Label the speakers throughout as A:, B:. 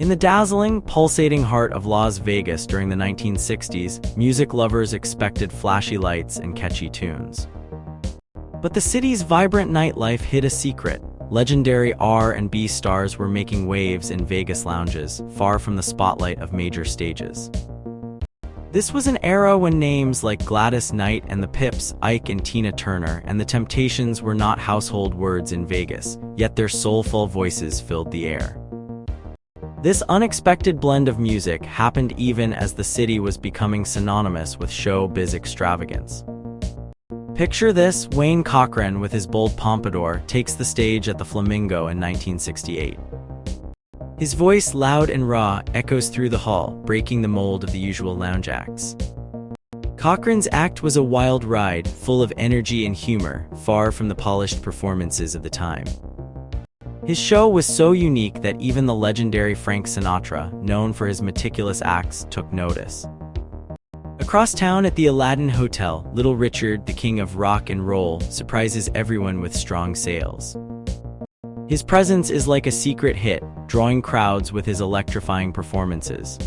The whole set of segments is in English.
A: In the dazzling, pulsating heart of Las Vegas during the 1960s, music lovers expected flashy lights and catchy tunes. But the city's vibrant nightlife hid a secret. Legendary R&B stars were making waves in Vegas lounges, far from the spotlight of major stages. This was an era when names like Gladys Knight and the Pips, Ike and Tina Turner, and the Temptations were not household words in Vegas, yet their soulful voices filled the air. This unexpected blend of music happened even as the city was becoming synonymous with showbiz extravagance. Picture this: Wayne Cochran, with his bold pompadour, takes the stage at the Flamingo in 1968. His voice, loud and raw, echoes through the hall, breaking the mold of the usual lounge acts. Cochran's act was a wild ride, full of energy and humor, far from the polished performances of the time. His show was so unique that even the legendary Frank Sinatra, known for his meticulous acts, took notice. Across town at the Aladdin Hotel, Little Richard, the king of rock and roll, surprises everyone with strong sales. His presence is like a secret hit, drawing crowds with his electrifying performances.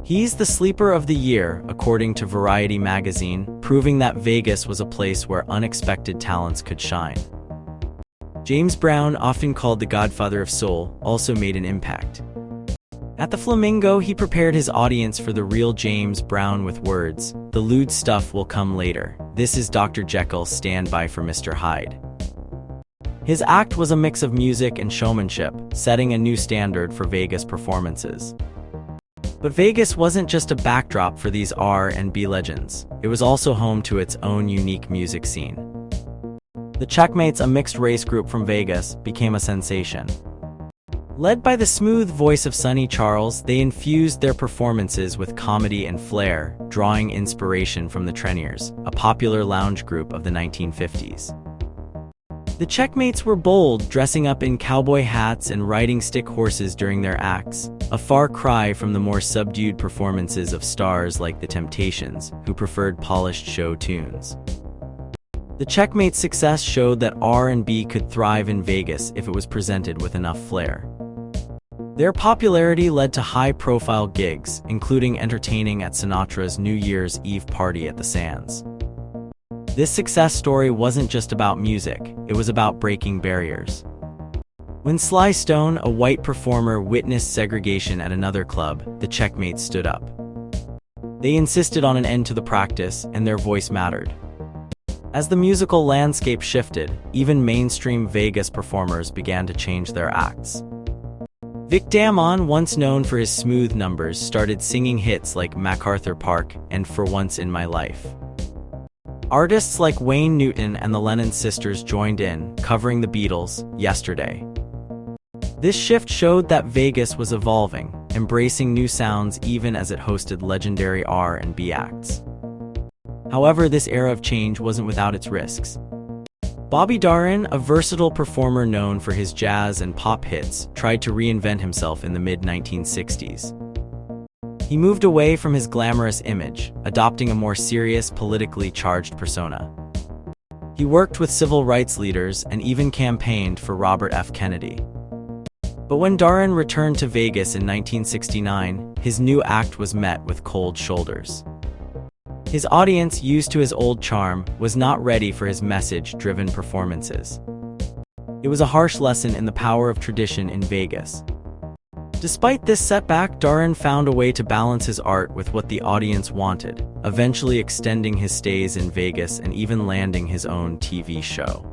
A: He's the sleeper of the year, according to Variety magazine, proving that Vegas was a place where unexpected talents could shine. James Brown, often called the godfather of soul, also made an impact. At the Flamingo, he prepared his audience for the real James Brown with words, "The lewd stuff will come later. This is Dr. Jekyll, stand by for Mr. Hyde." His act was a mix of music and showmanship, setting a new standard for Vegas performances. But Vegas wasn't just a backdrop for these R&B legends. It was also home to its own unique music scene. The Checkmates, a mixed-race group from Vegas, became a sensation. Led by the smooth voice of Sonny Charles, they infused their performances with comedy and flair, drawing inspiration from the Treniers, a popular lounge group of the 1950s. The Checkmates were bold, dressing up in cowboy hats and riding stick horses during their acts, a far cry from the more subdued performances of stars like the Temptations, who preferred polished show tunes. The Checkmates' success showed that R&B could thrive in Vegas if it was presented with enough flair. Their popularity led to high-profile gigs, including entertaining at Sinatra's New Year's Eve party at the Sands. This success story wasn't just about music, it was about breaking barriers. When Sly Stone, a white performer, witnessed segregation at another club, the Checkmates stood up. They insisted on an end to the practice, and their voice mattered. As the musical landscape shifted, even mainstream Vegas performers began to change their acts. Vic Damon, once known for his smooth numbers, started singing hits like MacArthur Park and For Once in My Life. Artists like Wayne Newton and the Lennon sisters joined in, covering the Beatles' Yesterday. This shift showed that Vegas was evolving, embracing new sounds even as it hosted legendary R&B acts. However, this era of change wasn't without its risks. Bobby Darin, a versatile performer known for his jazz and pop hits, tried to reinvent himself in the mid-1960s. He moved away from his glamorous image, adopting a more serious, politically charged persona. He worked with civil rights leaders and even campaigned for Robert F. Kennedy. But when Darin returned to Vegas in 1969, his new act was met with cold shoulders. His audience, used to his old charm, was not ready for his message-driven performances. It was a harsh lesson in the power of tradition in Vegas. Despite this setback, Darin found a way to balance his art with what the audience wanted, eventually extending his stays in Vegas and even landing his own TV show.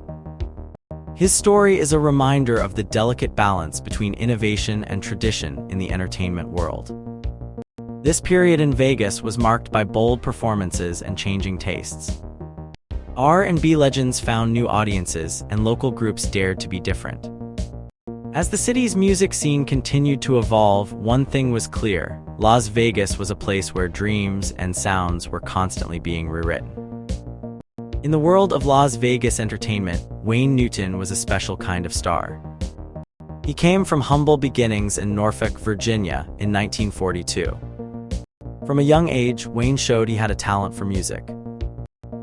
A: His story is a reminder of the delicate balance between innovation and tradition in the entertainment world. This period in Vegas was marked by bold performances and changing tastes. R&B legends found new audiences, and local groups dared to be different. As the city's music scene continued to evolve, one thing was clear: Las Vegas was a place where dreams and sounds were constantly being rewritten. In the world of Las Vegas entertainment, Wayne Newton was a special kind of star. He came from humble beginnings in Norfolk, Virginia, in 1942. From a young age, Wayne showed he had a talent for music.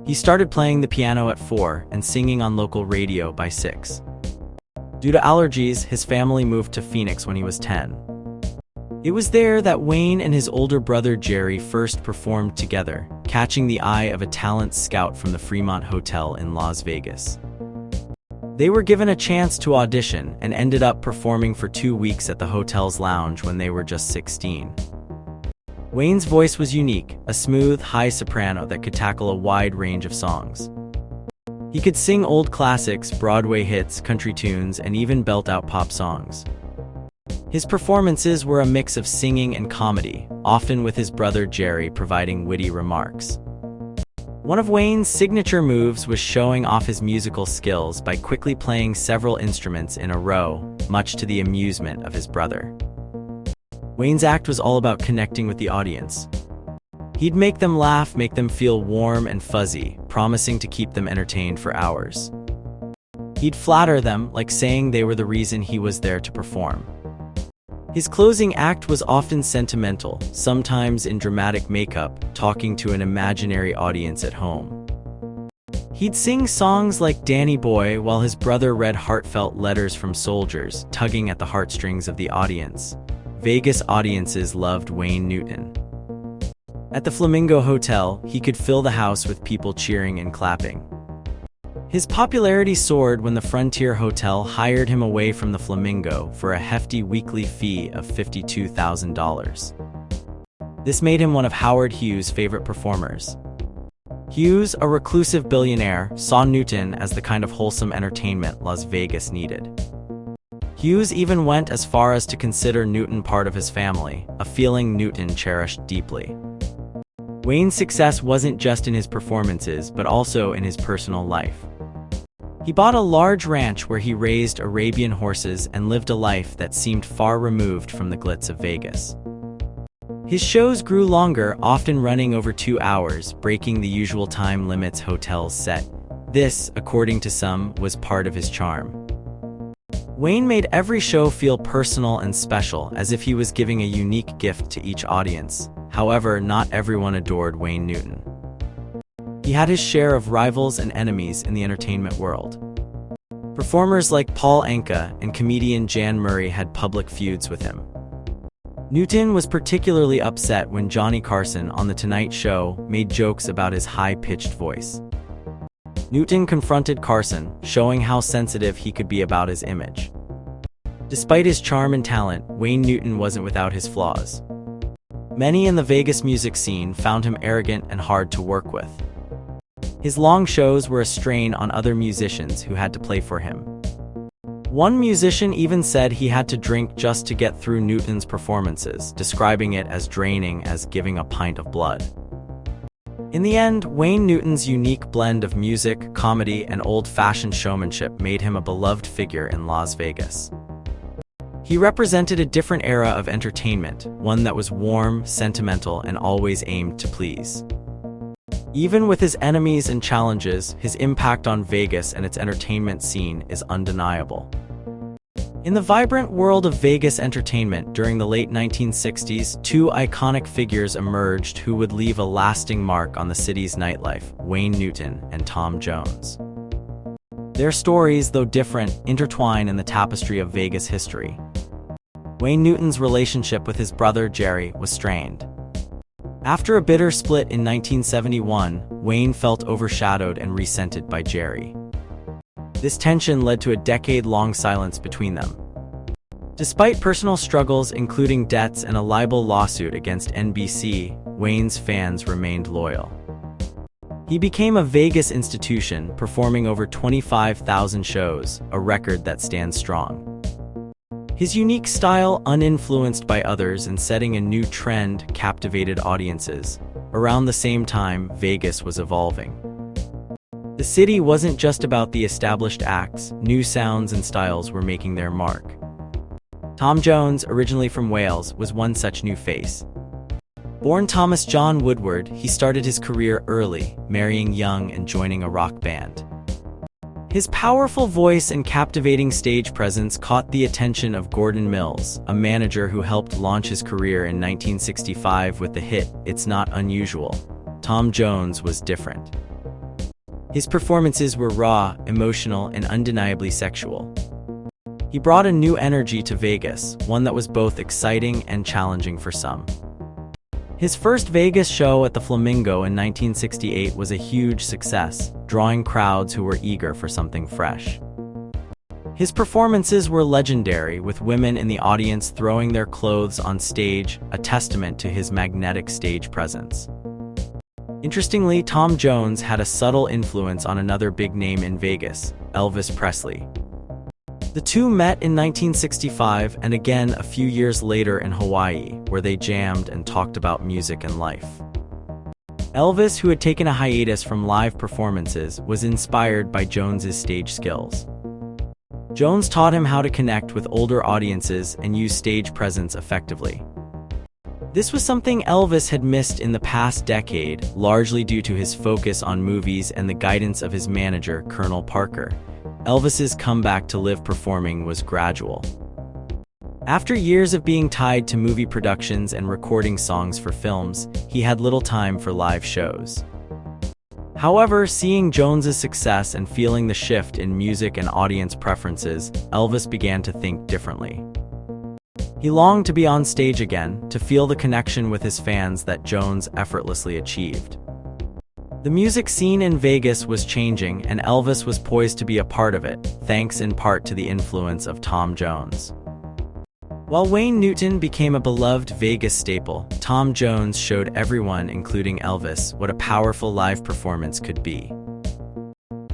A: He started playing the piano at 4 and singing on local radio by 6. Due to allergies, his family moved to Phoenix when he was 10. It was there that Wayne and his older brother Jerry first performed together, catching the eye of a talent scout from the Fremont Hotel in Las Vegas. They were given a chance to audition and ended up performing for 2 weeks at the hotel's lounge when they were just 16. Wayne's voice was unique, a smooth, high soprano that could tackle a wide range of songs. He could sing old classics, Broadway hits, country tunes, and even belt out pop songs. His performances were a mix of singing and comedy, often with his brother Jerry providing witty remarks. One of Wayne's signature moves was showing off his musical skills by quickly playing several instruments in a row, much to the amusement of his brother. Wayne's act was all about connecting with the audience. He'd make them laugh, make them feel warm and fuzzy, promising to keep them entertained for hours. He'd flatter them, like saying they were the reason he was there to perform. His closing act was often sentimental, sometimes in dramatic makeup, talking to an imaginary audience at home. He'd sing songs like Danny Boy while his brother read heartfelt letters from soldiers, tugging at the heartstrings of the audience. Vegas audiences loved Wayne Newton. At the Flamingo Hotel, he could fill the house with people cheering and clapping. His popularity soared when the Frontier Hotel hired him away from the Flamingo for a hefty weekly fee of $52,000. This made him one of Howard Hughes' favorite performers. Hughes, a reclusive billionaire, saw Newton as the kind of wholesome entertainment Las Vegas needed. Hughes even went as far as to consider Newton part of his family, a feeling Newton cherished deeply. Wayne's success wasn't just in his performances, but also in his personal life. He bought a large ranch where he raised Arabian horses and lived a life that seemed far removed from the glitz of Vegas. His shows grew longer, often running over 2 hours, breaking the usual time limits hotels set. This, according to some, was part of his charm. Wayne made every show feel personal and special, as if he was giving a unique gift to each audience. However, not everyone adored Wayne Newton. He had his share of rivals and enemies in the entertainment world. Performers like Paul Anka and comedian Jan Murray had public feuds with him. Newton was particularly upset when Johnny Carson on The Tonight Show made jokes about his high-pitched voice. Newton confronted Carson, showing how sensitive he could be about his image. Despite his charm and talent, Wayne Newton wasn't without his flaws. Many in the Vegas music scene found him arrogant and hard to work with. His long shows were a strain on other musicians who had to play for him. One musician even said he had to drink just to get through Newton's performances, describing it as draining as giving a pint of blood. In the end, Wayne Newton's unique blend of music, comedy, and old-fashioned showmanship made him a beloved figure in Las Vegas. He represented a different era of entertainment, one that was warm, sentimental, and always aimed to please. Even with his enemies and challenges, his impact on Vegas and its entertainment scene is undeniable. In the vibrant world of Vegas entertainment during the late 1960s, 2 iconic figures emerged who would leave a lasting mark on the city's nightlife: Wayne Newton and Tom Jones. Their stories, though different, intertwine in the tapestry of Vegas history. Wayne Newton's relationship with his brother Jerry was strained. After a bitter split in 1971, Wayne felt overshadowed and resented by Jerry. This tension led to a decade-long silence between them. Despite personal struggles, including debts and a libel lawsuit against NBC, Wayne's fans remained loyal. He became a Vegas institution, performing over 25,000 shows, a record that stands strong. His unique style, uninfluenced by others and setting a new trend, captivated audiences. Around the same time, Vegas was evolving. The city wasn't just about the established acts, new sounds and styles were making their mark. Tom Jones, originally from Wales, was one such new face. Born Thomas John Woodward, he started his career early, marrying young and joining a rock band. His powerful voice and captivating stage presence caught the attention of Gordon Mills, a manager who helped launch his career in 1965 with the hit, "It's Not Unusual." Tom Jones was different. His performances were raw, emotional, and undeniably sexual. He brought a new energy to Vegas, one that was both exciting and challenging for some. His first Vegas show at the Flamingo in 1968 was a huge success, drawing crowds who were eager for something fresh. His performances were legendary, with women in the audience throwing their clothes on stage, a testament to his magnetic stage presence. Interestingly, Tom Jones had a subtle influence on another big name in Vegas, Elvis Presley. The two met in 1965 and again a few years later in Hawaii, where they jammed and talked about music and life. Elvis, who had taken a hiatus from live performances, was inspired by Jones's stage skills. Jones taught him how to connect with older audiences and use stage presence effectively. This was something Elvis had missed in the past decade, largely due to his focus on movies and the guidance of his manager, Colonel Parker. Elvis's comeback to live performing was gradual. After years of being tied to movie productions and recording songs for films, he had little time for live shows. However, seeing Jones's success and feeling the shift in music and audience preferences, Elvis began to think differently. He longed to be on stage again, to feel the connection with his fans that Jones effortlessly achieved. The music scene in Vegas was changing, and Elvis was poised to be a part of it, thanks in part to the influence of Tom Jones. While Wayne Newton became a beloved Vegas staple, Tom Jones showed everyone, including Elvis, what a powerful live performance could be.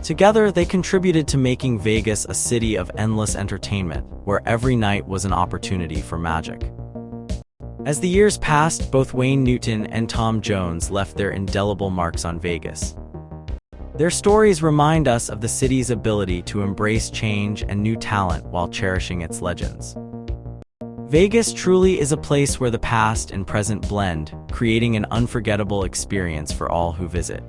A: Together, they contributed to making Vegas a city of endless entertainment, where every night was an opportunity for magic. As the years passed, both Wayne Newton and Tom Jones left their indelible marks on Vegas. Their stories remind us of the city's ability to embrace change and new talent while cherishing its legends. Vegas truly is a place where the past and present blend, creating an unforgettable experience for all who visit.